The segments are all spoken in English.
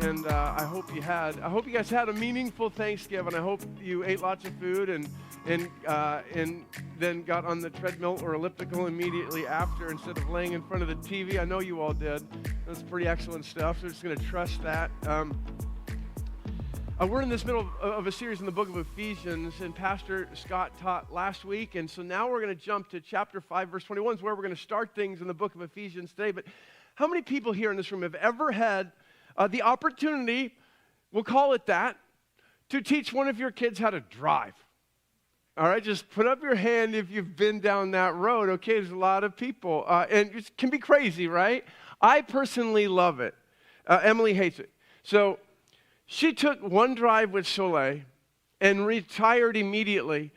and I hope you guys had a meaningful Thanksgiving. I hope you ate lots of food and then got on the treadmill or elliptical immediately after instead of laying in front of the TV. I know you all did. That's pretty excellent stuff. So we're just going to trust that. We're in this middle of a series in the book of Ephesians, and Pastor Scott taught last week, and so now we're going to jump to chapter 5, verse 21, is where we're going to start things in the book of Ephesians today. But how many people here in this room have ever had the opportunity, we'll call it that, to teach one of your kids how to drive? All right, just put up your hand if you've been down that road. Okay, there's a lot of people, and it can be crazy, right? I personally love it. Emily hates it. So she took one drive with Soleil and retired immediately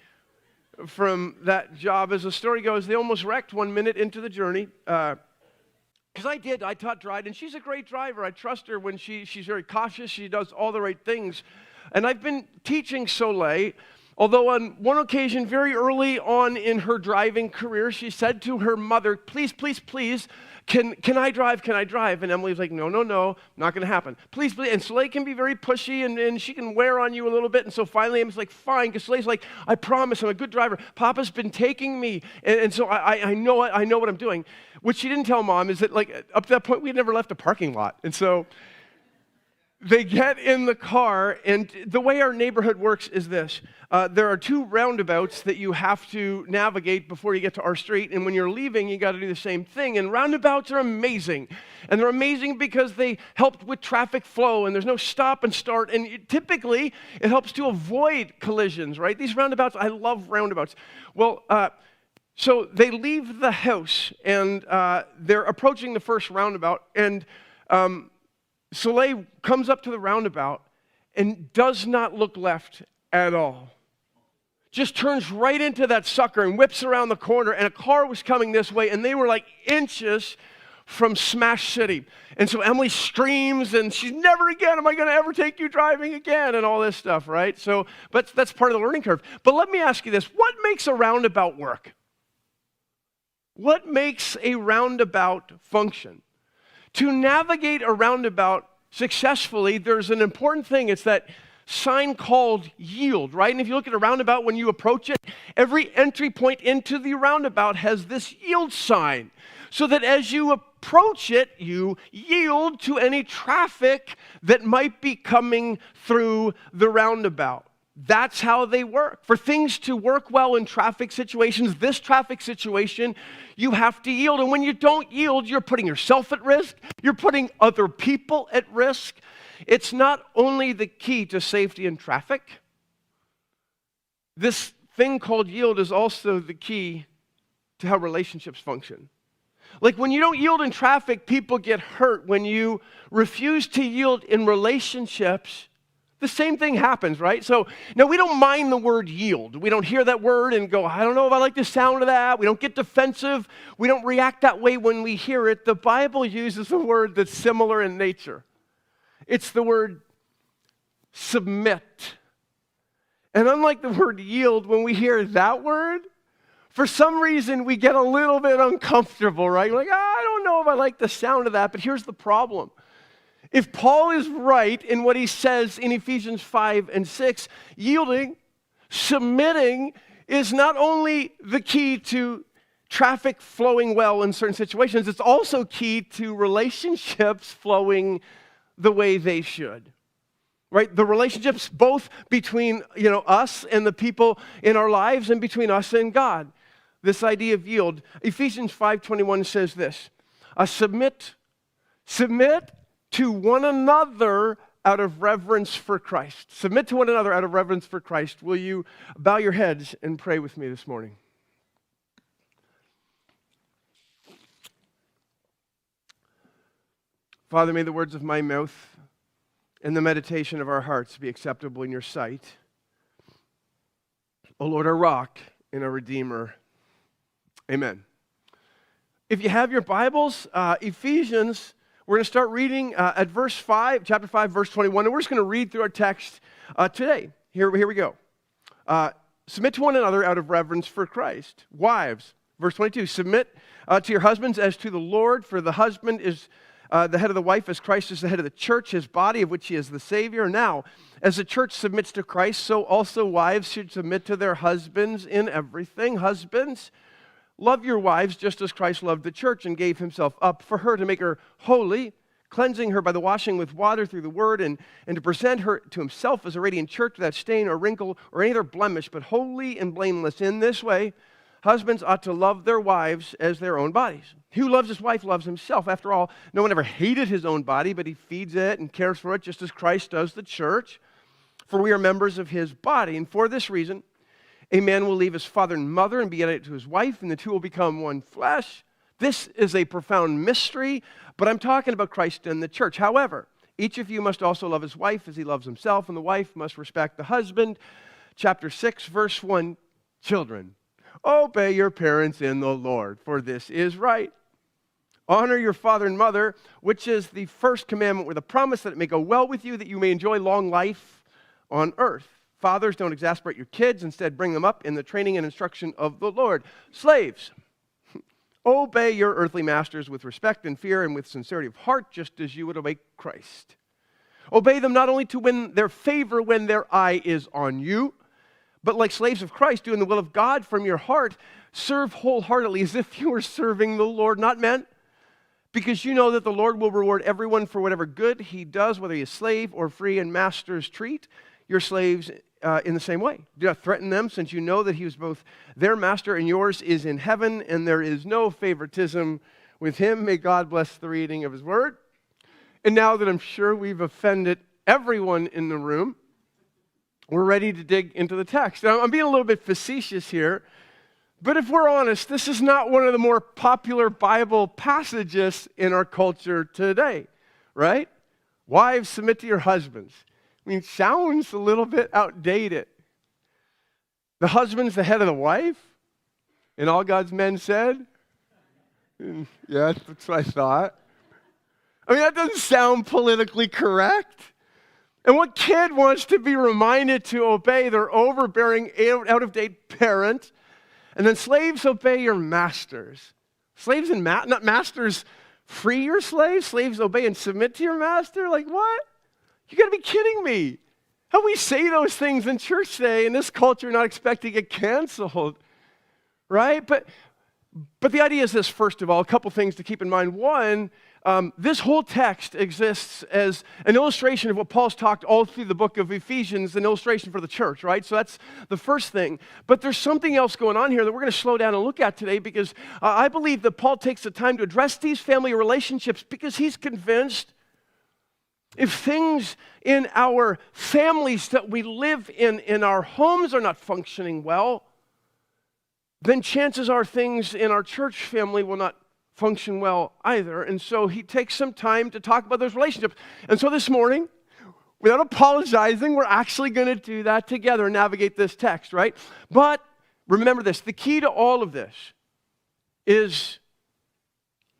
from that job. As the story goes, they almost wrecked 1 minute into the journey. Because I taught drive, and she's a great driver. I trust her when she's very cautious. She does all the right things. And I've been teaching Soleil, although on one occasion, very early on in her driving career, she said to her mother, please, please, please, can I drive? Can I drive? And Emily's like, no, not going to happen. Please, please. And Soleil can be very pushy, and she can wear on you a little bit. And so finally, Emily's like, fine, because Soleil's like, I promise, I'm a good driver. Papa's been taking me, and so I know what I'm doing. What she didn't tell Mom is that, like, up to that point, we had never left a parking lot. And so they get in the car, and the way our neighborhood works is this. There are two roundabouts that you have to navigate before you get to our street, and when you're leaving, you got to do the same thing. And roundabouts are amazing, and they're amazing because they help with traffic flow, and there's no stop and start, and typically, it helps to avoid collisions, right? These roundabouts, I love roundabouts. Well, so they leave the house, and they're approaching the first roundabout, and Soleil comes up to the roundabout and does not look left at all. Just turns right into that sucker and whips around the corner, and a car was coming this way, and they were like inches from Smash City. And so Emily screams, and she's, never again am I going to ever take you driving again, and all this stuff, right? So, but that's part of the learning curve. But let me ask you this. What makes a roundabout work? What makes a roundabout function? To navigate a roundabout successfully, there's an important thing. It's that sign called yield, right? And if you look at a roundabout, when you approach it, every entry point into the roundabout has this yield sign. So that as you approach it, you yield to any traffic that might be coming through the roundabout. That's how they work. For things to work well in traffic situations, this traffic situation, you have to yield. And when you don't yield, you're putting yourself at risk. You're putting other people at risk. It's not only the key to safety in traffic. This thing called yield is also the key to how relationships function. Like when you don't yield in traffic, people get hurt. When you refuse to yield in relationships, the same thing happens, right? So, now we don't mind the word yield. We don't hear that word and go, I don't know if I like the sound of that. We don't get defensive. We don't react that way when we hear it. The Bible uses a word that's similar in nature. It's the word submit. And unlike the word yield, when we hear that word, for some reason we get a little bit uncomfortable, right? We're like, I don't know if I like the sound of that, but here's the problem. If Paul is right in what he says in Ephesians 5 and 6, yielding, submitting is not only the key to traffic flowing well in certain situations, it's also key to relationships flowing the way they should. Right? The relationships both between, us and the people in our lives and between us and God. This idea of yield. Ephesians 5:21 says this, submit to one another out of reverence for Christ. Submit to one another out of reverence for Christ. Will you bow your heads and pray with me this morning? Father, may the words of my mouth and the meditation of our hearts be acceptable in your sight. O Lord, our rock and our Redeemer. Amen. If you have your Bibles, Ephesians, we're going to start reading at chapter 5, verse 21, and we're just going to read through our text today. Here we go. Submit to one another out of reverence for Christ. Wives, verse 22, submit to your husbands as to the Lord, for the husband is the head of the wife, as Christ is the head of the church, his body, of which he is the Savior. Now, as the church submits to Christ, so also wives should submit to their husbands in everything. Husbands, love your wives just as Christ loved the church and gave himself up for her to make her holy, cleansing her by the washing with water through the word, and to present her to himself as a radiant church without stain or wrinkle or any other blemish, but holy and blameless. In this way, husbands ought to love their wives as their own bodies. He who loves his wife loves himself. After all, no one ever hated his own body, but he feeds it and cares for it just as Christ does the church. For we are members of his body. And for this reason, a man will leave his father and mother and be united to his wife, and the two will become one flesh. This is a profound mystery, but I'm talking about Christ and the church. However, each of you must also love his wife as he loves himself, and the wife must respect the husband. Chapter 6, verse 1, children, obey your parents in the Lord, for this is right. Honor your father and mother, which is the first commandment with a promise that it may go well with you, that you may enjoy long life on earth. Fathers, don't exasperate your kids. Instead, bring them up in the training and instruction of the Lord. Slaves, obey your earthly masters with respect and fear and with sincerity of heart, just as you would obey Christ. Obey them not only to win their favor when their eye is on you, but like slaves of Christ, doing the will of God from your heart, serve wholeheartedly as if you were serving the Lord, not men, because you know that the Lord will reward everyone for whatever good he does, whether he is slave or free, and masters treat your slaves in the same way. Do not threaten them, since you know that he is both their master and yours is in heaven, and there is no favoritism with him. May God bless the reading of his word. And now that I'm sure we've offended everyone in the room, we're ready to dig into the text. Now, I'm being a little bit facetious here, but if we're honest, this is not one of the more popular Bible passages in our culture today, right? Wives, submit to your husbands. I mean, sounds a little bit outdated. The husband's the head of the wife, and all God's men said, yeah, that's what I thought. I mean, that doesn't sound politically correct. And what kid wants to be reminded to obey their overbearing, out-of-date parent? And then slaves, obey your masters. Slaves and not masters, free your slaves. Slaves, obey and submit to your master. Like what? You got to be kidding me. How we say those things in church today in this culture, not expecting to get canceled, right? But the idea is this, first of all, a couple things to keep in mind. One, this whole text exists as an illustration of what Paul's talked all through the book of Ephesians, an illustration for the church, right? So that's the first thing. But there's something else going on here that we're going to slow down and look at today, because I believe that Paul takes the time to address these family relationships because he's convinced if things in our families that we live in our homes are not functioning well, then chances are things in our church family will not function well either. And so he takes some time to talk about those relationships. And so this morning, without apologizing, we're actually going to do that together and navigate this text, right? But remember this, the key to all of this is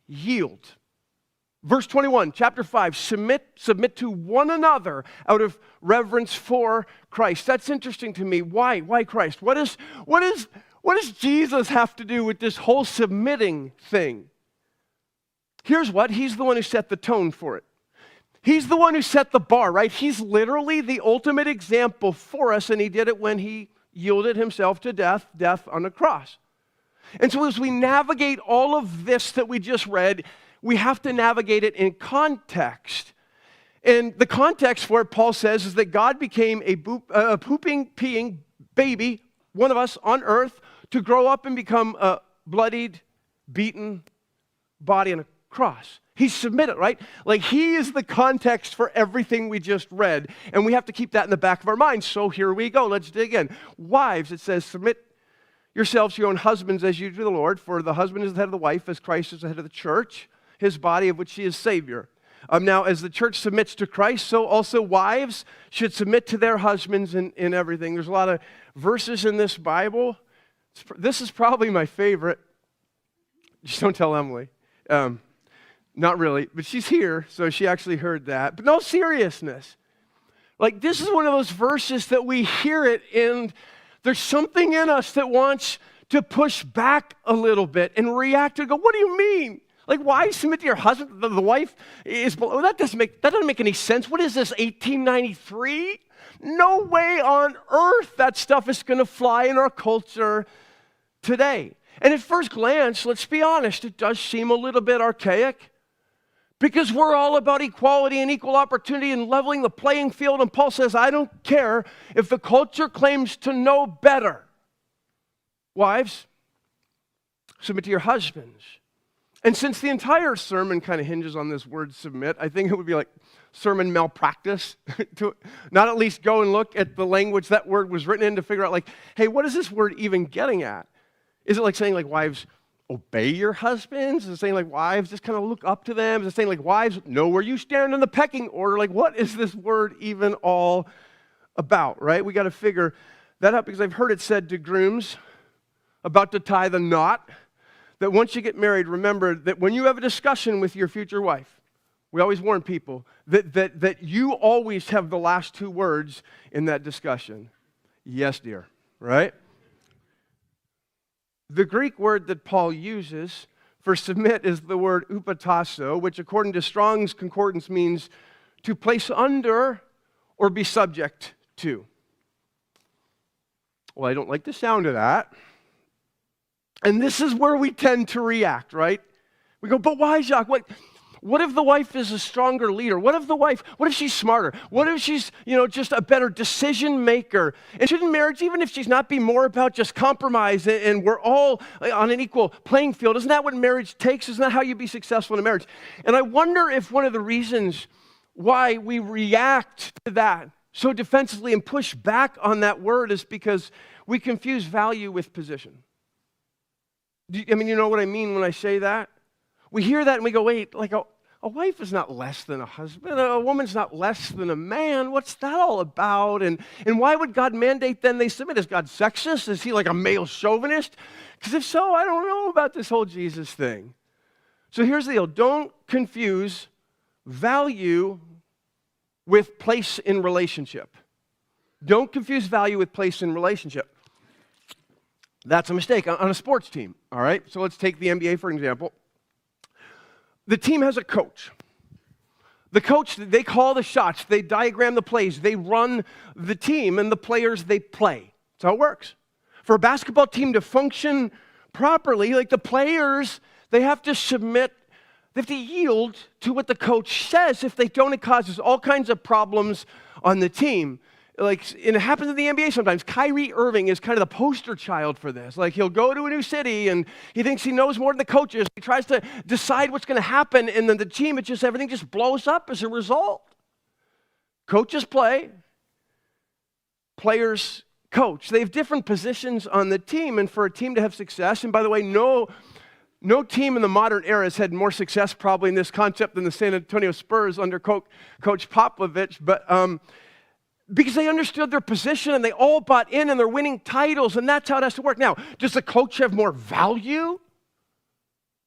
yield. Verse 21, chapter 5, submit to one another out of reverence for Christ. That's interesting to me. Why? Why Christ? What does Jesus have to do with this whole submitting thing? Here's what. He's the one who set the tone for it. He's the one who set the bar, right? He's literally the ultimate example for us, and he did it when he yielded himself to death on the cross. And so as we navigate all of this that we just read, we have to navigate it in context. And the context for it, Paul says, is that God became a pooping, peeing baby, one of us on earth, to grow up and become a bloodied, beaten body on a cross. He submitted, right? Like he is the context for everything we just read. And we have to keep that in the back of our minds. So here we go. Let's dig in. Wives, it says, submit yourselves to your own husbands as you do to the Lord. For the husband is the head of the wife, as Christ is the head of the church, his body, of which he is Savior. Now, as the church submits to Christ, so also wives should submit to their husbands in everything. There's a lot of verses in this Bible. This is probably my favorite. Just don't tell Emily. Not really, but she's here, so she actually heard that. But no seriousness. Like, this is one of those verses that we hear it, and there's something in us that wants to push back a little bit and react and go, what do you mean? Like, wives, submit to your husband. The wife is below. That doesn't make any sense. What is this, 1893? No way on earth that stuff is going to fly in our culture today. And at first glance, let's be honest, it does seem a little bit archaic. Because we're all about equality and equal opportunity and leveling the playing field. And Paul says, I don't care if the culture claims to know better. Wives, submit to your husbands. And since the entire sermon kind of hinges on this word submit, I think it would be like sermon malpractice to not at least go and look at the language that word was written in to figure out, like, hey, what is this word even getting at? Is it like saying, like, wives, obey your husbands? Is it saying, like, wives, just kind of look up to them? Is it saying, like, wives, know where you stand in the pecking order? Like, what is this word even all about, right? We got to figure that out, because I've heard it said to grooms about to tie the knot, that once you get married, remember that when you have a discussion with your future wife, we always warn people that you always have the last two words in that discussion. Yes, dear, right? The Greek word that Paul uses for submit is the word upatasso, which according to Strong's Concordance means to place under or be subject to. Well, I don't like the sound of that. And this is where we tend to react, right? We go, but why, Jacques? What if the wife is a stronger leader? What if she's smarter? What if she's, just a better decision maker? And shouldn't marriage, even if she's not, be more about just compromise and we're all on an equal playing field? Isn't that what marriage takes? Isn't that how you be successful in a marriage? And I wonder if one of the reasons why we react to that so defensively and push back on that word is because we confuse value with position. You know what I mean when I say that? We hear that and we go, wait, like a wife is not less than a husband. A woman's not less than a man. What's that all about? And why would God mandate then they submit? Is God sexist? Is he like a male chauvinist? Because if so, I don't know about this whole Jesus thing. So here's the deal. Don't confuse value with place in relationship. Don't confuse value with place in relationship. That's a mistake on a sports team, all right? So let's take the NBA, for example. The team has a coach. The coach, they call the shots, they diagram the plays, they run the team, and the players, they play. That's how it works. For a basketball team to function properly, like the players, they have to submit, they have to yield to what the coach says. If they don't, it causes all kinds of problems on the team. And it happens in the NBA sometimes. Kyrie Irving is kind of the poster child for this. Like, he'll go to a new city, and he thinks he knows more than the coaches. He tries to decide what's going to happen, and then the team, everything just blows up as a result. Coaches play, players coach. They have different positions on the team, and for a team to have success, and by the way, no team in the modern era has had more success probably in this concept than the San Antonio Spurs under Coach Popovich, but because they understood their position and they all bought in and they're winning titles, and that's how it has to work. Now, does the coach have more value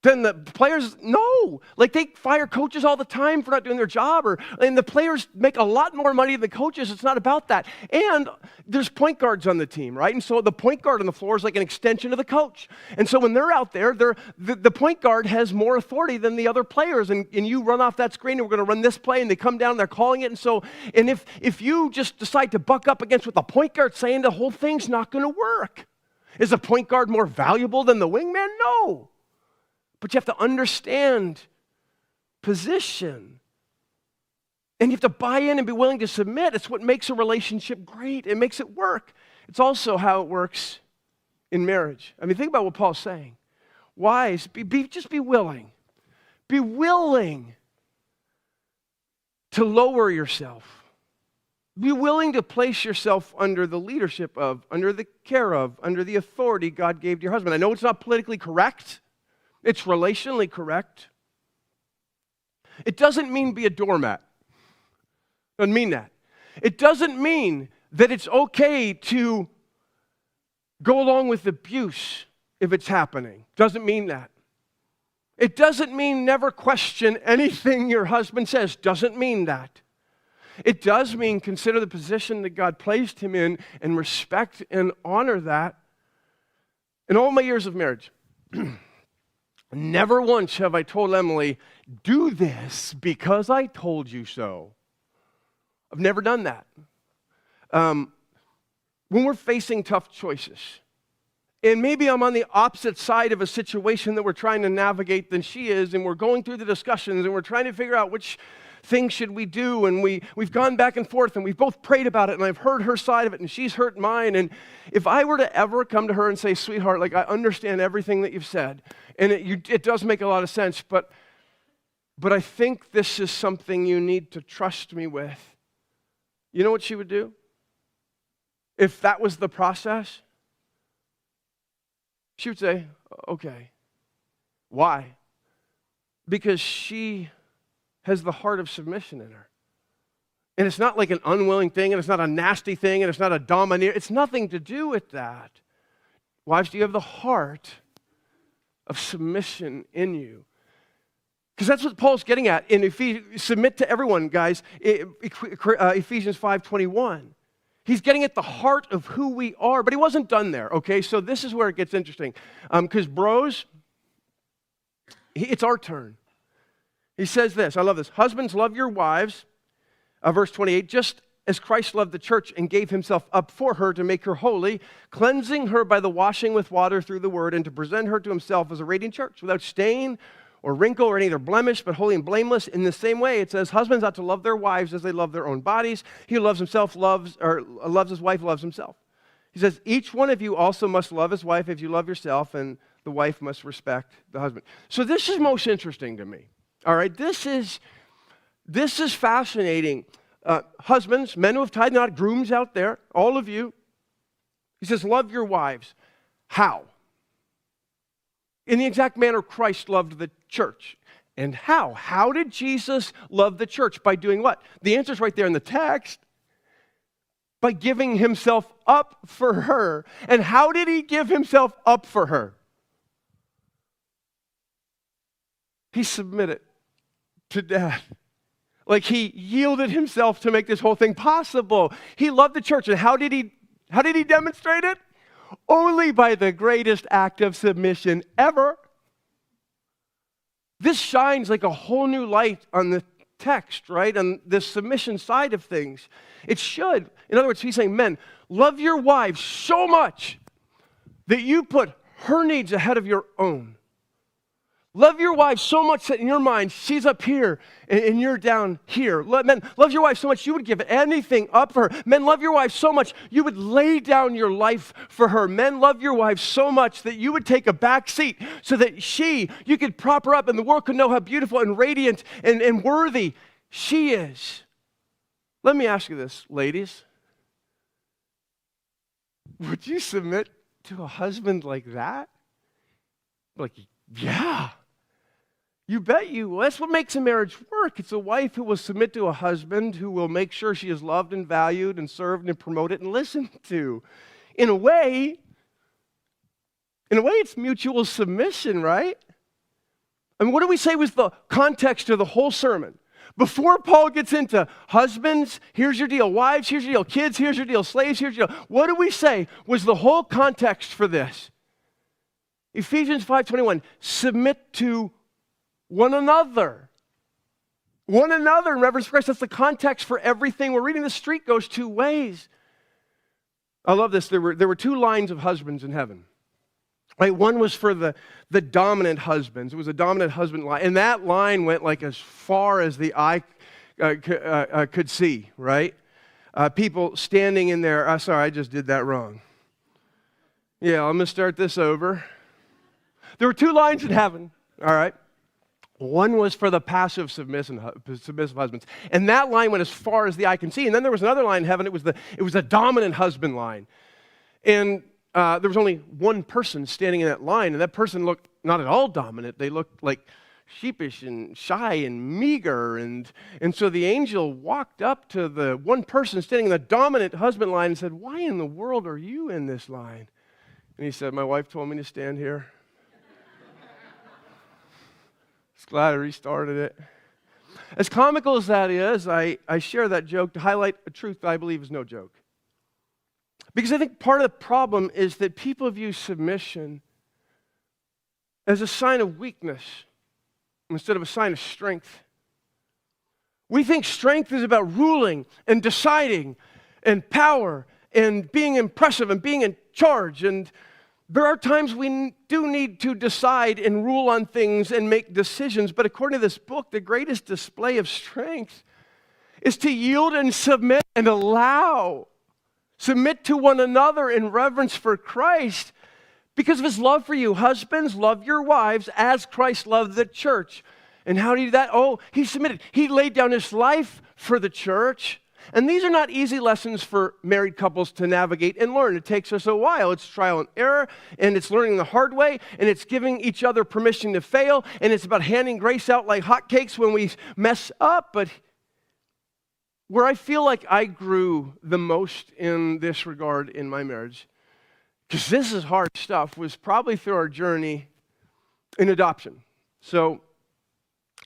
than the players? No. Like, they fire coaches all the time for not doing their job, and the players make a lot more money than the coaches. It's not about that. And there's point guards on the team, right? And so the point guard on the floor is like an extension of the coach. And so when they're out there, the point guard has more authority than the other players. And you run off that screen, and we're going to run this play, and they come down, and they're calling it. And if you just decide to buck up against what the point guard's saying, the whole thing's not going to work. Is the point guard more valuable than the wingman? No. But you have to understand position. And you have to buy in and be willing to submit. It's what makes a relationship great. It makes it work. It's also how it works in marriage. I mean, think about what Paul's saying. Wives, just be willing. Be willing to lower yourself. Be willing to place yourself under the leadership of, under the care of, under the authority God gave to your husband. I know it's not politically correct. It's relationally correct. It doesn't mean be a doormat. It doesn't mean that. It doesn't mean that it's okay to go along with abuse if it's happening. Doesn't mean that. It doesn't mean never question anything your husband says. Doesn't mean that. It does mean consider the position that God placed him in and respect and honor that. In all my years of marriage, Never once have I told Emily, do this because I told you so. I've never done that. When we're facing tough choices, and maybe I'm on the opposite side of a situation that we're trying to navigate than she is, and we're going through the discussions, and we're trying to figure out which thing should we do, and we've gone back and forth, and we've both prayed about it, and I've heard her side of it, and she's heard mine, and if I were to ever come to her and say, sweetheart, like, I understand everything that you've said, and it does make a lot of sense, but I think this is something you need to trust me with. You know what she would do? If that was the process, she would say, okay. Why? Because she has the heart of submission in her. And it's not like an unwilling thing, and it's not a nasty thing, and it's not a domineer. It's nothing to do with that. Wives, do you have the heart of submission in you? Because that's what Paul's getting at in Ephesians. Submit to everyone, guys. Ephesians 5:21. He's getting at the heart of who we are, but he wasn't done there, okay? So this is where it gets interesting. Because bros, it's our turn. He says this, I love this. Husbands, love your wives, verse 28, just as Christ loved the church and gave himself up for her to make her holy, cleansing her by the washing with water through the word, and to present her to himself as a radiant church, without stain or wrinkle or any other blemish, but holy and blameless. In the same way, it says, husbands ought to love their wives as they love their own bodies. He who loves himself loves his wife, loves himself. He says, each one of you also must love his wife as you love yourself, and the wife must respect the husband. So this is most interesting to me. All right, this is fascinating. Husbands, men who have tied knot, grooms out there, all of you. He says, love your wives. How? In the exact manner Christ loved the church. And how? How did Jesus love the church? By doing what? The answer's right there in the text. By giving himself up for her. And how did he give himself up for her? He submitted to death. Like he yielded himself to make this whole thing possible. He loved the church. And how did he demonstrate it? Only by the greatest act of submission ever. This shines like a whole new light on the text, right? On the submission side of things. It should. In other words, he's saying, men, love your wives so much that you put her needs ahead of your own. Love your wife so much that in your mind, she's up here and you're down here. Men, love your wife so much you would give anything up for her. Men, love your wife so much you would lay down your life for her. Men, love your wife so much that you would take a back seat so that you could prop her up and the world could know how beautiful and radiant and worthy she is. Let me ask you this, ladies. Would you submit to a husband like that? Like, yeah. You bet you will. That's what makes a marriage work. It's a wife who will submit to a husband who will make sure she is loved and valued and served and promoted and listened to. In a way, it's mutual submission, right? I mean, what do we say was the context of the whole sermon? Before Paul gets into husbands, here's your deal. Wives, here's your deal. Kids, here's your deal. Slaves, here's your deal. What do we say was the whole context for this? Ephesians 5:21, submit to one another. One another in reverence for Christ. That's the context for everything we're reading. The street goes two ways. I love this. There were two lines of husbands in heaven. Right? One was for the dominant husbands. It was a dominant husband line. And that line went like as far as the eye could see, right? People standing in there. Sorry, I just did that wrong. Yeah, I'm going to start this over. There were two lines in heaven, all right? One was for the passive submissive husbands. And that line went as far as the eye can see. And then there was another line in heaven. It was a dominant husband line. And there was only one person standing in that line. And that person looked not at all dominant. They looked like sheepish and shy and meager. And so the angel walked up to the one person standing in the dominant husband line and said, why in the world are you in this line? And he said, my wife told me to stand here. Glad I restarted it. As comical as that is, I share that joke to highlight a truth that I believe is no joke. Because I think part of the problem is that people view submission as a sign of weakness instead of a sign of strength. We think strength is about ruling and deciding and power and being impressive and being in charge. And there are times we do need to decide and rule on things and make decisions. But according to this book, the greatest display of strength is to yield and submit and allow. Submit to one another in reverence for Christ because of his love for you. Husbands, love your wives as Christ loved the church. And how did he do that? Oh, he submitted. He laid down his life for the church. And these are not easy lessons for married couples to navigate and learn. It takes us a while. It's trial and error, and it's learning the hard way, and it's giving each other permission to fail, and it's about handing grace out like hotcakes when we mess up. But where I feel like I grew the most in this regard in my marriage, because this is hard stuff, was probably through our journey in adoption. So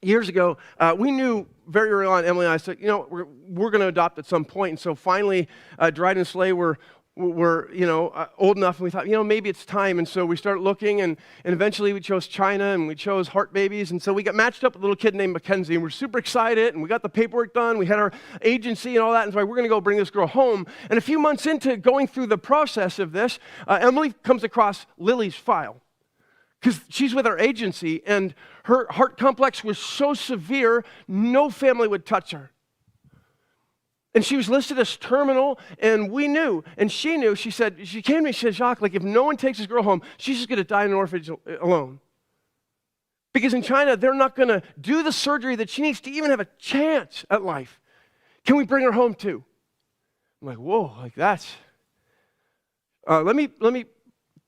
years ago, we knew very early on, Emily and I said, we're going to adopt at some point. And so finally, Dryden and Slay were old enough, and we thought, maybe it's time. And so we started looking, and eventually we chose China, and we chose heart babies. And so we got matched up with a little kid named Mackenzie, and we're super excited, and we got the paperwork done. We had our agency and all that, and so we're going to go bring this girl home. And a few months into going through the process of this, Emily comes across Lily's file, because she's with our agency, and her heart complex was so severe, no family would touch her. And she was listed as terminal, and we knew, and she knew. She came to me, she said, Jacques, if no one takes this girl home, she's just going to die in an orphanage alone. Because in China, they're not going to do the surgery that she needs to even have a chance at life. Can we bring her home too? I'm like, whoa, that's, let me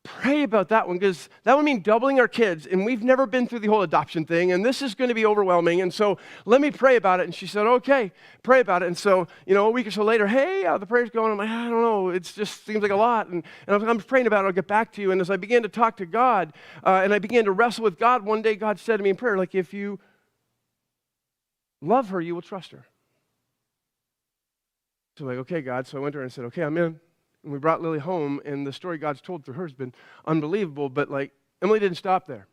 pray about that one, because that would mean doubling our kids, and we've never been through the whole adoption thing, and this is going to be overwhelming, and so let me pray about it. And she said, okay, pray about it. And so, a week or so later, hey, the prayer's going. I'm like, I don't know, it just seems like a lot, and I'm praying about it, I'll get back to you. And as I began to talk to God, and I began to wrestle with God, one day God said to me in prayer, if you love her, you will trust her. So I'm like, okay, God. So I went to her and said, okay, I'm in. And we brought Lily home, and the story God's told through her has been unbelievable, but Emily didn't stop there.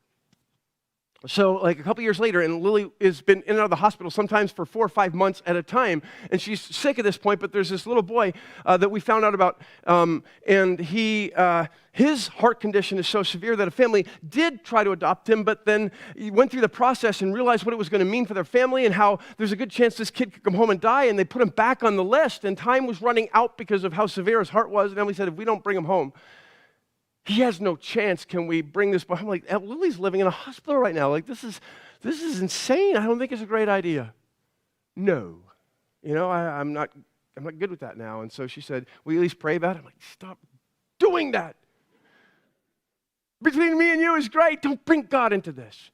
So a couple years later, and Lily has been in and out of the hospital sometimes for 4 or 5 months at a time, and she's sick at this point, but there's this little boy that we found out about, and his heart condition is so severe that a family did try to adopt him, but then he went through the process and realized what it was going to mean for their family and how there's a good chance this kid could come home and die, and they put him back on the list, and time was running out because of how severe his heart was, and Emily said, if we don't bring him home, he has no chance. Can we bring this boy? I'm like, Lily's living in a hospital right now. This is insane. I don't think it's a great idea. No. I'm not good with that now. And so she said, will you at least pray about it? I'm like, stop doing that. Between me and you is great. Don't bring God into this.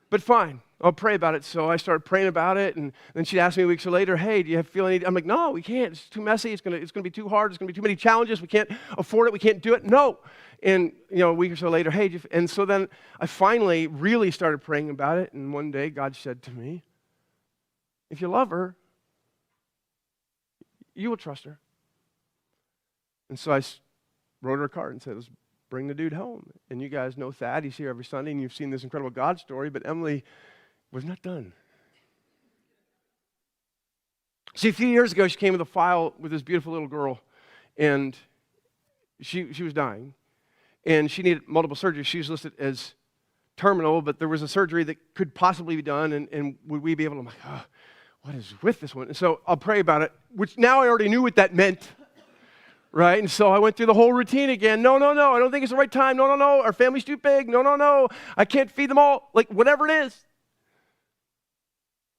But fine, I'll pray about it. So I started praying about it, and then she'd ask me weeks later, hey, do you feel any? I'm like, no, we can't. It's too messy. It's gonna be too hard. It's gonna be too many challenges. We can't afford it. We can't do it. No. And a week or so later, hey, and so then I finally really started praying about it, and one day God said to me, if you love her, you will trust her. And so I wrote her a card and said, let's bring the dude home. And you guys know Thad. He's here every Sunday, and you've seen this incredible God story, but Emily was not done. See, a few years ago, she came with a file with this beautiful little girl, and she was dying, and she needed multiple surgeries. She was listed as terminal, but there was a surgery that could possibly be done, and would we be able to, I'm like, oh, what is with this one? And so I'll pray about it, which now I already knew what that meant. Right? And so I went through the whole routine again. No, I don't think it's the right time. No, our family's too big. No, I can't feed them all. Whatever it is.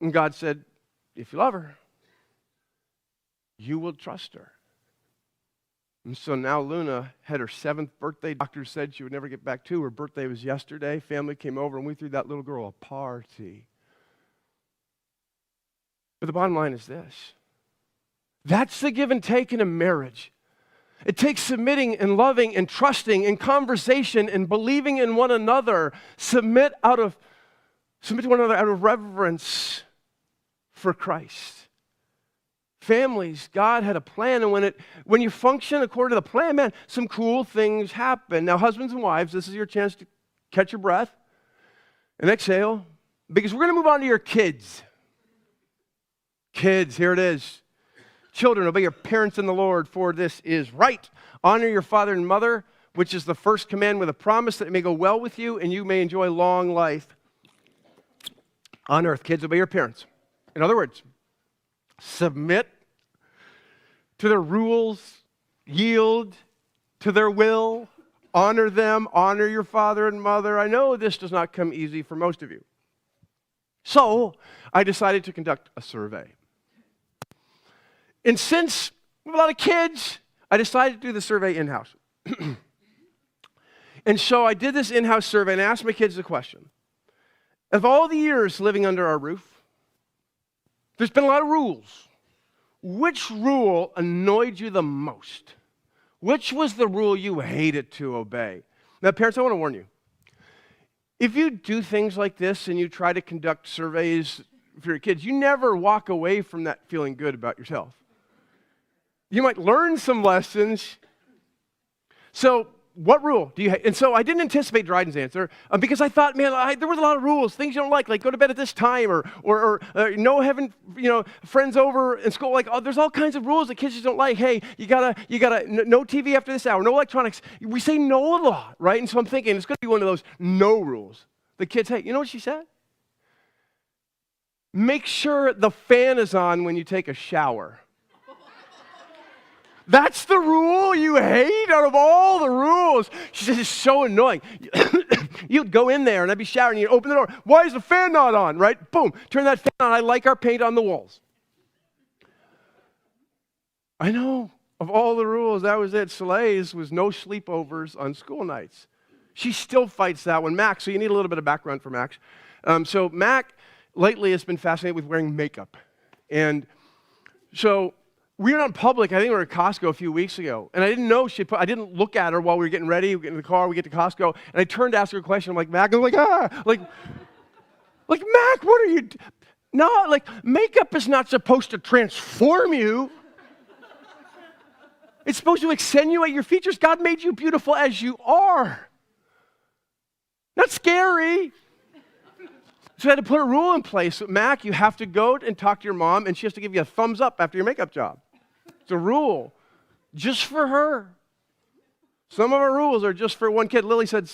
And God said, if you love her, you will trust her. And so now Luna had her 7th birthday. Doctors said she would never get back to. Her birthday was yesterday. Family came over, and we threw that little girl a party. But the bottom line is this. That's the give and take in a marriage. It takes submitting and loving and trusting and conversation and believing in one another. Submit to one another out of reverence for Christ. Families, God had a plan, and when you function according to the plan, man, some cool things happen. Now, husbands and wives, this is your chance to catch your breath. And exhale, because we're going to move on to your kids. Kids, here it is. Children, obey your parents in the Lord, for this is right. Honor your father and mother, which is the first command with a promise that it may go well with you and you may enjoy long life on earth. Kids, obey your parents. In other words, submit to their rules, yield to their will, honor them, honor your father and mother. I know this does not come easy for most of you. So I decided to conduct a survey. And since we have a lot of kids, I decided to do the survey in-house. And so I did this in-house survey and I asked my kids the question. Of all the years living under our roof, there's been a lot of rules. Which rule annoyed you the most? Which was the rule you hated to obey? Now, parents, I want to warn you. If you do things like this and you try to conduct surveys for your kids, you never walk away from that feeling good about yourself. You might learn some lessons. So, what rule do you hate? And so I didn't anticipate Dryden's answer because I thought, man, there was a lot of rules, things you don't like go to bed at this time or no having, friends over in school. There's all kinds of rules that kids just don't like. Hey, you gotta no TV after this hour, no electronics. We say no a lot, right? And so I'm thinking it's going to be one of those no rules. The kids, hey, you know what she said? Make sure the fan is on when you take a shower. That's the rule you hate out of all the rules. She says, it's so annoying. You'd go in there and I'd be showering, you'd open the door. Why is the fan not on, right? Boom, turn that fan on. I like our paint on the walls. I know, of all the rules, that was it. Soleil's was no sleepovers on school nights. She still fights that one. Max, so you need a little bit of background for Max. So Mac lately has been fascinated with wearing makeup. And so we were out in public, I think we were at Costco a few weeks ago, and I didn't know I didn't look at her while we were getting ready, we get in the car, we get to Costco, and I turned to ask her a question. I'm like, Mac, Mac, what are you, no, makeup is not supposed to transform you. It's supposed to accentuate your features. God made you beautiful as you are. Not scary. So I had to put a rule in place. Mac, you have to go and talk to your mom, and she has to give you a thumbs up after your makeup job. It's a rule, just for her. Some of our rules are just for one kid. Lily said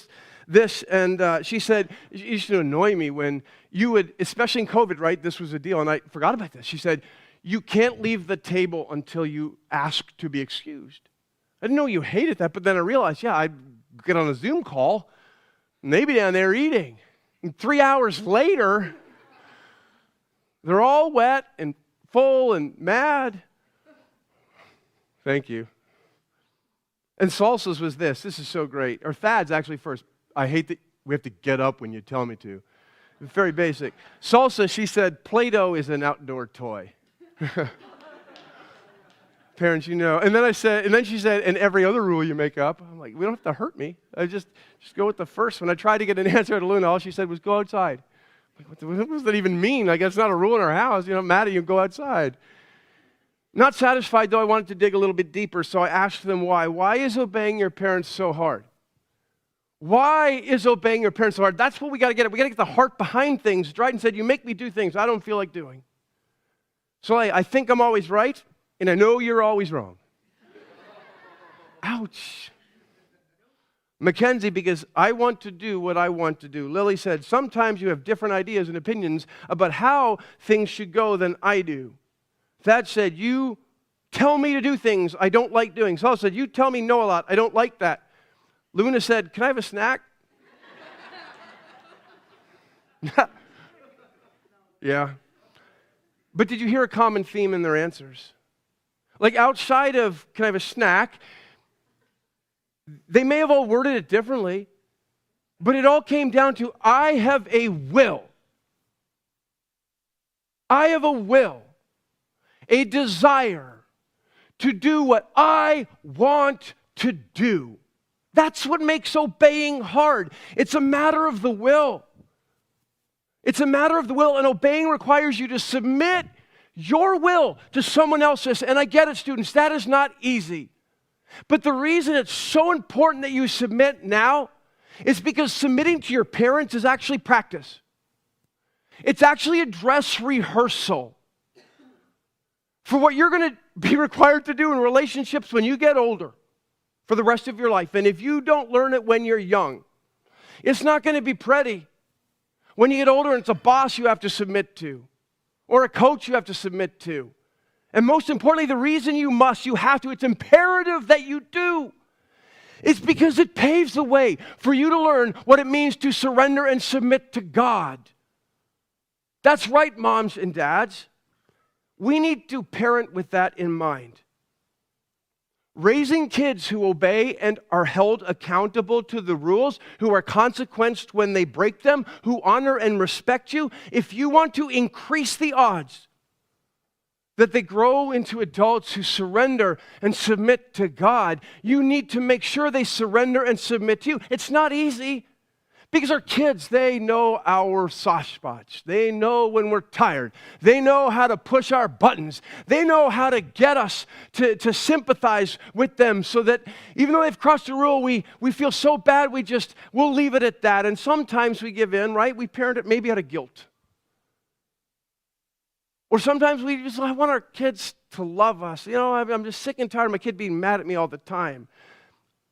this, and she said, it used to annoy me when you would, especially in COVID, right? This was a deal, and I forgot about this. She said, you can't leave the table until you ask to be excused. I didn't know you hated that, but then I realized, I'd get on a Zoom call, and they'd be down there eating. And 3 hours later, they're all wet and full and mad. Thank you. And Salsa's was this. This is so great. Or Thad's actually first. I hate that we have to get up when you tell me to. It's very basic. Salsa, she said, Play-Doh is an outdoor toy. Parents, you know. And then she said, and every other rule you make up. I'm like, we don't have to hurt me. I just go with the first one. I tried to get an answer out of Luna. All she said was, go outside. I'm like, what does that even mean? I guess it's not a rule in our house. Maddie, you go outside. Not satisfied, though, I wanted to dig a little bit deeper, so I asked them why. Why is obeying your parents so hard? Why is obeying your parents so hard? That's what we got to get at. We got to get the heart behind things. Dryden said, you make me do things I don't feel like doing. So I think I'm always right, and I know you're always wrong. Ouch. Mackenzie, because I want to do what I want to do. Lily said, sometimes you have different ideas and opinions about how things should go than I do. Thad said, you tell me to do things I don't like doing. Saul said, you tell me no a lot. I don't like that. Luna said, can I have a snack? Yeah. But did you hear a common theme in their answers? Outside of, can I have a snack? They may have all worded it differently, but it all came down to, I have a will. I have a will, a desire to do what I want to do. That's what makes obeying hard. It's a matter of the will. It's a matter of the will, and obeying requires you to submit your will to someone else's. And I get it, students, that is not easy. But the reason it's so important that you submit now It's because submitting to your parents is actually practice. It's actually a dress rehearsal for what you're going to be required to do in relationships when you get older for the rest of your life. And if you don't learn it when you're young, it's not going to be pretty. When you get older and it's a boss you have to submit to, or a coach you have to submit to. And most importantly, the reason you have to, it's imperative that you do. It's because it paves the way for you to learn what it means to surrender and submit to God. That's right, moms and dads. We need to parent with that in mind. Raising kids who obey and are held accountable to the rules, who are consequenced when they break them, who honor and respect you, if you want to increase the odds that they grow into adults who surrender and submit to God, you need to make sure they surrender and submit to you. It's not easy because our kids, they know our soft spots. They know when we're tired. They know how to push our buttons. They know how to get us to sympathize with them so that even though they've crossed the rule, we feel so bad, we'll leave it at that. And sometimes we give in, right? We parent it maybe out of guilt. Or sometimes I want our kids to love us. You know, I'm just sick and tired of my kid being mad at me all the time.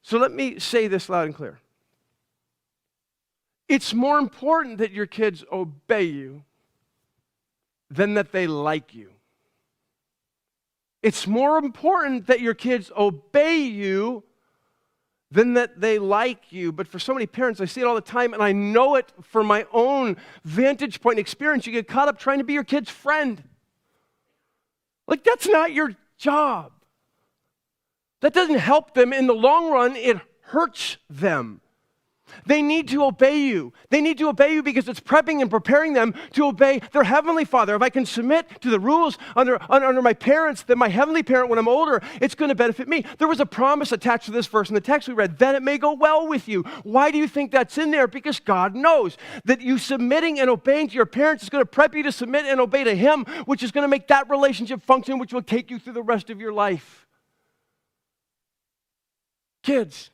So let me say this loud and clear. It's more important that your kids obey you than that they like you. It's more important that your kids obey you than that they like you. But for so many parents, I see it all the time, and I know it from my own vantage point and experience. You get caught up trying to be your kid's friend. Like, that's not your job. That doesn't help them. In the long run, it hurts them. They need to obey you. They need to obey you because it's prepping and preparing them to obey their Heavenly Father. If I can submit to the rules under my parents, then my Heavenly Parent, when I'm older, it's going to benefit me. There was a promise attached to this verse in the text we read, that it may go well with you. Why do you think that's in there? Because God knows that you submitting and obeying to your parents is going to prep you to submit and obey to Him, which is going to make that relationship function, which will take you through the rest of your life. Kids,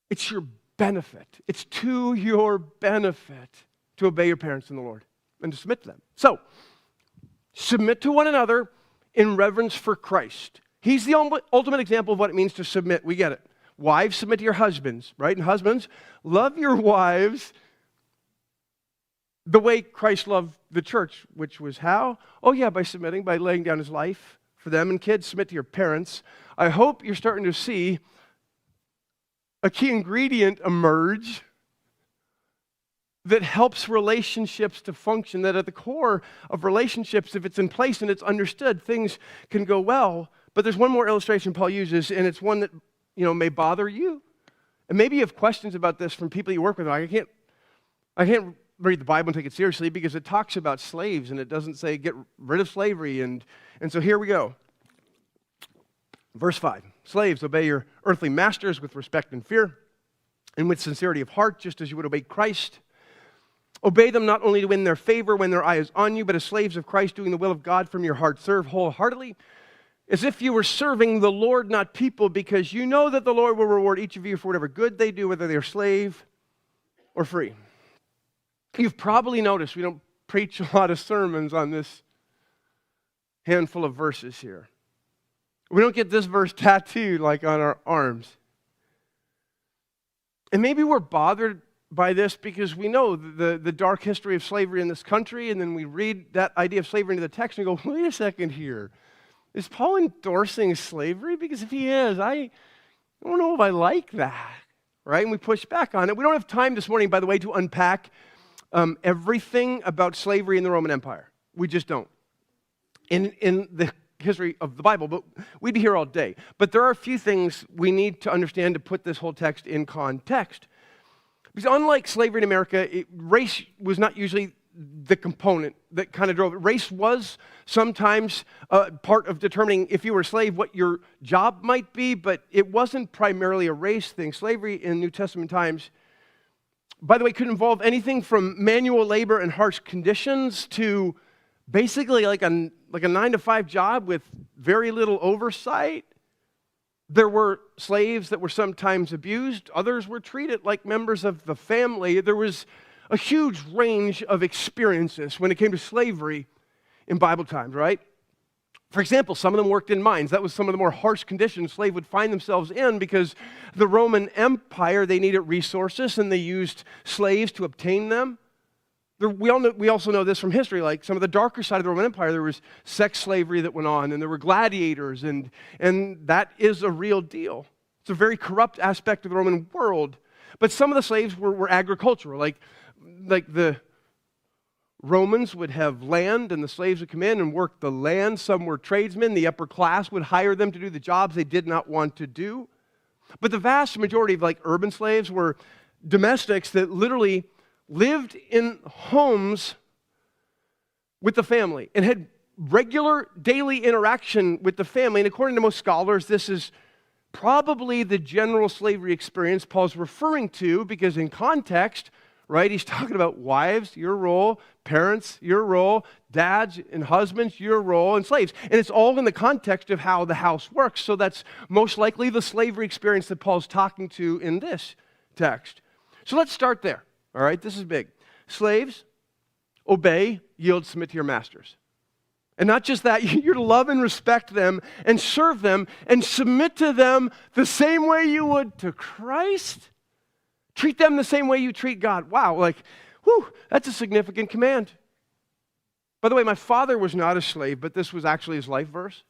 it's your benefit. It's to your benefit to obey your parents in the Lord and to submit to them. So, submit to one another in reverence for Christ. He's the ultimate example of what it means to submit. We get it. Wives, submit to your husbands, right? And husbands, love your wives the way Christ loved the church, which was how? Oh yeah, by submitting, by laying down His life for them. And kids, submit to your parents. I hope you're starting to see a key ingredient emerge that helps relationships to function, that at the core of relationships, if it's in place and it's understood, things can go well. But there's one more illustration Paul uses, and it's one that, may bother you. And maybe you have questions about this from people you work with. Like, I can't read the Bible and take it seriously because it talks about slaves, and it doesn't say get rid of slavery. And so here we go. Verse 5, slaves, obey your earthly masters with respect and fear, and with sincerity of heart, just as you would obey Christ. Obey them not only to win their favor when their eye is on you, but as slaves of Christ, doing the will of God from your heart. Serve wholeheartedly, as if you were serving the Lord, not people, because you know that the Lord will reward each of you for whatever good they do, whether they're slave or free. You've probably noticed we don't preach a lot of sermons on this handful of verses here. We don't get this verse tattooed like on our arms. And maybe we're bothered by this because we know the dark history of slavery in this country, and then we read that idea of slavery into the text and we go, wait a second here. Is Paul endorsing slavery? Because if he is, I don't know if I like that, right? And we push back on it. We don't have time this morning, by the way, to unpack everything about slavery in the Roman Empire. We just don't. In the history of the Bible, but we'd be here all day. But there are a few things we need to understand to put this whole text in context. Because unlike slavery in America, race was not usually the component that kind of drove it. Race was sometimes part of determining if you were a slave what your job might be, but it wasn't primarily a race thing. Slavery in New Testament times, by the way, could involve anything from manual labor and harsh conditions to basically like a 9-to-5 job with very little oversight. There were slaves that were sometimes abused. Others were treated like members of the family. There was a huge range of experiences when it came to slavery in Bible times, right? For example, some of them worked in mines. That was some of the more harsh conditions slaves would find themselves in because the Roman Empire, they needed resources and they used slaves to obtain them. We also know this from history, like some of the darker side of the Roman Empire, there was sex slavery that went on, and there were gladiators, and that is a real deal. It's a very corrupt aspect of the Roman world. But some of the slaves were agricultural, like the Romans would have land, and the slaves would come in and work the land. Some were tradesmen. The upper class would hire them to do the jobs they did not want to do. But the vast majority of urban slaves were domestics that literally lived in homes with the family and had regular daily interaction with the family. And according to most scholars, this is probably the general slavery experience Paul's referring to, because in context, right, he's talking about wives, your role, parents, your role, dads and husbands, your role, and slaves. And it's all in the context of how the house works. So that's most likely the slavery experience that Paul's talking to in this text. So let's start there. All right, this is big. Slaves, obey, yield, submit to your masters. And not just that, you're to love and respect them and serve them and submit to them the same way you would to Christ. Treat them the same way you treat God. Wow, that's a significant command. By the way, my father was not a slave, but this was actually his life verse.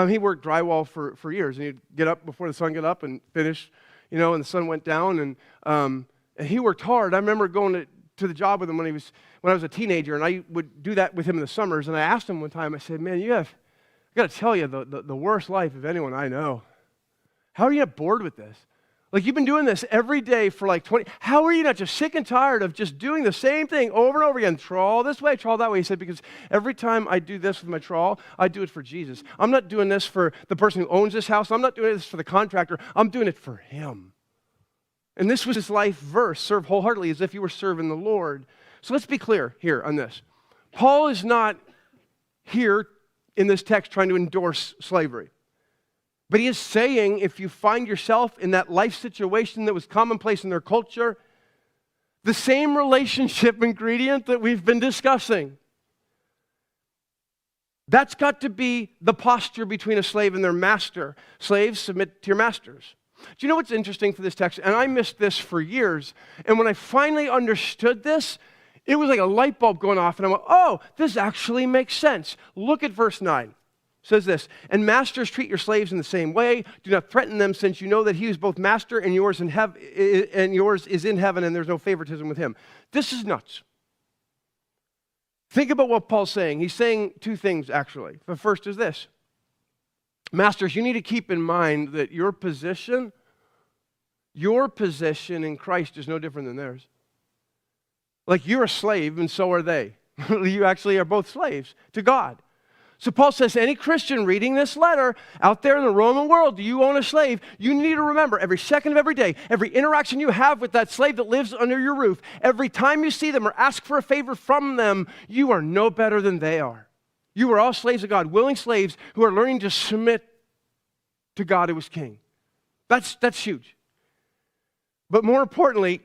He worked drywall for years, and he'd get up before the sun got up and finish, and the sun went down, and he worked hard. I remember going to the job with him when I was a teenager, and I would do that with him in the summers. And I asked him one time, I said, man, I got to tell you, the worst life of anyone I know. How are you not bored with this? You've been doing this every day for 20, how are you not just sick and tired of just doing the same thing over and over again? Trawl this way, trawl that way. He said, because every time I do this with my trawl, I do it for Jesus. I'm not doing this for the person who owns this house. I'm not doing this for the contractor. I'm doing it for him. And this was his life verse, serve wholeheartedly as if you were serving the Lord. So let's be clear here on this. Paul is not here in this text trying to endorse slavery. But he is saying if you find yourself in that life situation that was commonplace in their culture, the same relationship ingredient that we've been discussing, that's got to be the posture between a slave and their master. Slaves, submit to your masters. Do you know what's interesting for this text? And I missed this for years. And when I finally understood this, it was like a light bulb going off. And I went, oh, this actually makes sense. Look at verse 9. It says this, and masters treat your slaves in the same way. Do not threaten them, since you know that he is both master and yours is in heaven, and there's no favoritism with him. This is nuts. Think about what Paul's saying. He's saying two things, actually. The first is this. Masters, you need to keep in mind that your position in Christ is no different than theirs. You're a slave, and so are they. You actually are both slaves to God. So Paul says to any Christian reading this letter out there in the Roman world, do you own a slave? You need to remember every second of every day, every interaction you have with that slave that lives under your roof, every time you see them or ask for a favor from them, you are no better than they are. You are all slaves of God, willing slaves who are learning to submit to God who is King. That's huge. But more importantly,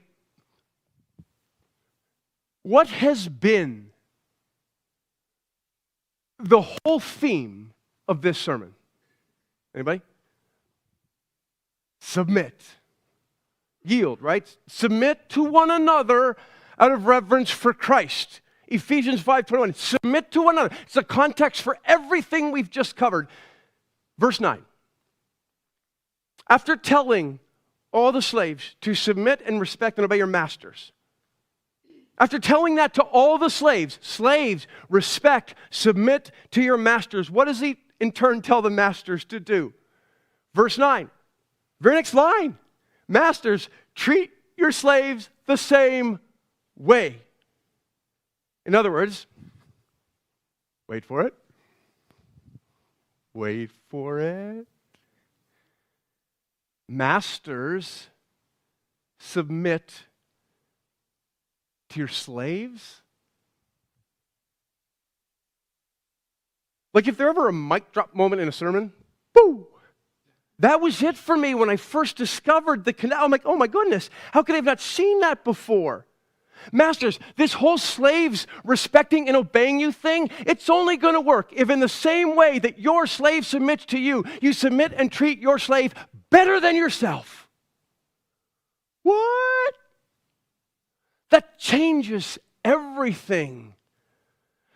what has been the whole theme of this sermon? Anybody? Submit. Yield, right? Submit to one another out of reverence for Christ. Ephesians 5:21. Submit to one another. It's a context for everything we've just covered. Verse 9. After telling all the slaves to submit and respect and obey your masters, after telling that to all the slaves, respect, submit to your masters, what does he in turn tell the masters to do? Verse 9, very next line. Masters, treat your slaves the same way. In other words, wait for it. Wait for it. Masters, submit to your slaves? If there ever a mic drop moment in a sermon, boo! That was it for me when I first discovered the canal. I'm like, oh my goodness, how could I have not seen that before? Masters, this whole slaves respecting and obeying you thing, it's only going to work if in the same way that your slave submits to you, you submit and treat your slave better than yourself. What? That changes everything.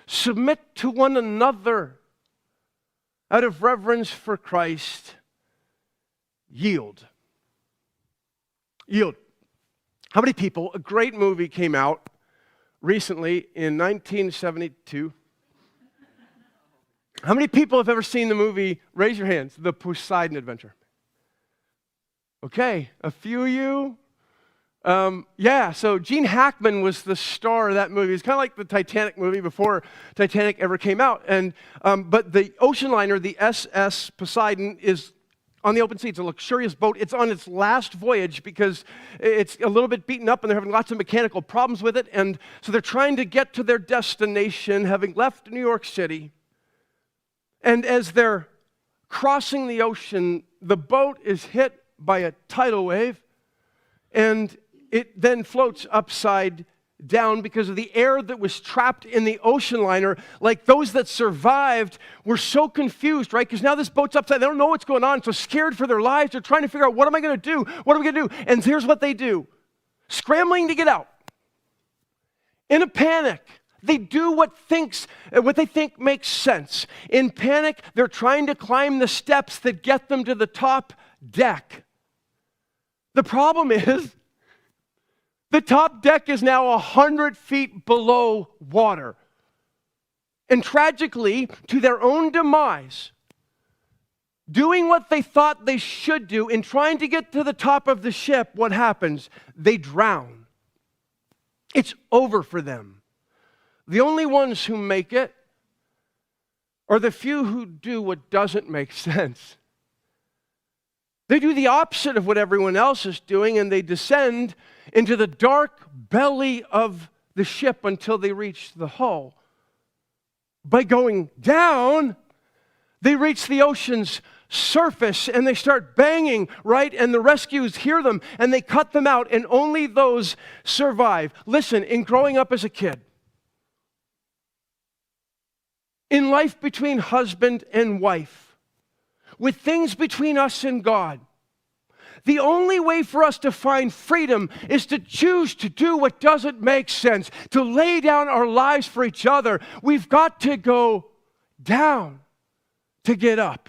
Submit to one another out of reverence for Christ. Yield. Yield. How many people, a great movie came out recently in 1972. How many people have ever seen the movie, raise your hands, The Poseidon Adventure? Okay, a few of you. So Gene Hackman was the star of that movie. It's kind of like the Titanic movie before Titanic ever came out. But the ocean liner, the SS Poseidon, is on the open sea. It's a luxurious boat. It's on its last voyage because it's a little bit beaten up and they're having lots of mechanical problems with it. And so they're trying to get to their destination, having left New York City. And as they're crossing the ocean, the boat is hit by a tidal wave, and it then floats upside down because of the air that was trapped in the ocean liner. Like those that survived were so confused, right? Because now this boat's upside, they don't know what's going on, so scared for their lives. They're trying to figure out, what am I going to do? What am I going to do? And here's what they do. Scrambling to get out. In a panic, they do what they think makes sense. In panic, they're trying to climb the steps that get them to the top deck. The problem is, the top deck is now 100 feet below water. And tragically, to their own demise, doing what they thought they should do in trying to get to the top of the ship, what happens? They drown. It's over for them. The only ones who make it are the few who do what doesn't make sense. They do the opposite of what everyone else is doing, and they descend into the dark belly of the ship until they reach the hull. By going down, they reach the ocean's surface, and they start banging, right? And the rescues hear them, and they cut them out, and only those survive. Listen, in growing up as a kid, in life between husband and wife, with things between us and God, the only way for us to find freedom is to choose to do what doesn't make sense, to lay down our lives for each other. We've got to go down to get up.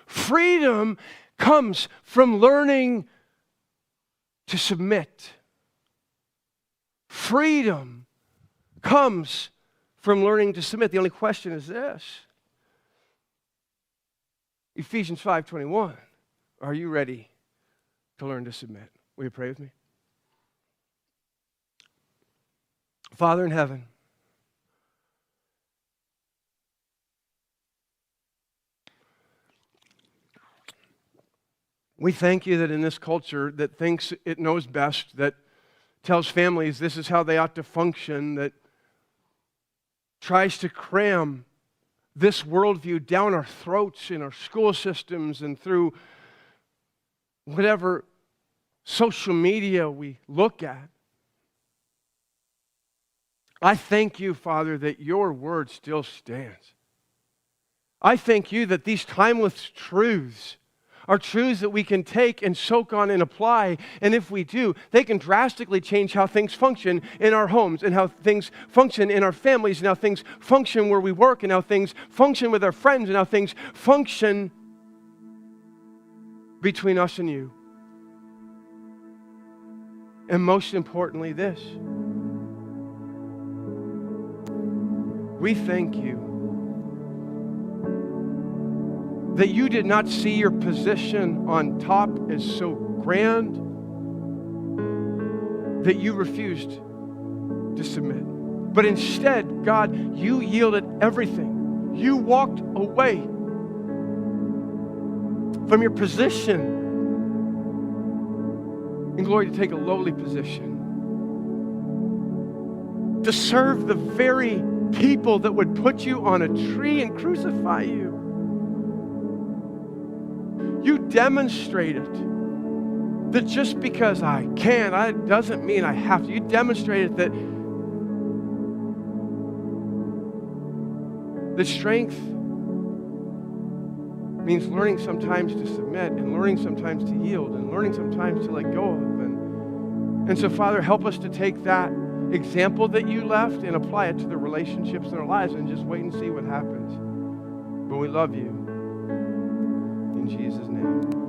Freedom comes from learning to submit. Freedom comes from learning to submit. The only question is this. Ephesians 5:21. Are you ready to learn to submit? Will you pray with me? Father in heaven, we thank you that in this culture that thinks it knows best, that tells families this is how they ought to function, that tries to cram this worldview down our throats in our school systems and through whatever social media we look at. I thank you, Father, that your word still stands. I thank you that these timeless truths are truths that we can take and soak on and apply, and if we do, they can drastically change how things function in our homes, and how things function in our families, and how things function where we work, and how things function with our friends, and how things function between us and you. And most importantly, this. We thank you that you did not see your position on top as so grand that you refused to submit. But instead, God, you yielded everything. You walked away from your position in glory to take a lowly position, to serve the very people that would put you on a tree and crucify you. You demonstrated that just because I can, it doesn't mean I have to. You demonstrated that strength means learning sometimes to submit and learning sometimes to yield and learning sometimes to let go of. And so, Father, help us to take that example that you left and apply it to the relationships in our lives and just wait and see what happens. But we love you. In Jesus' name.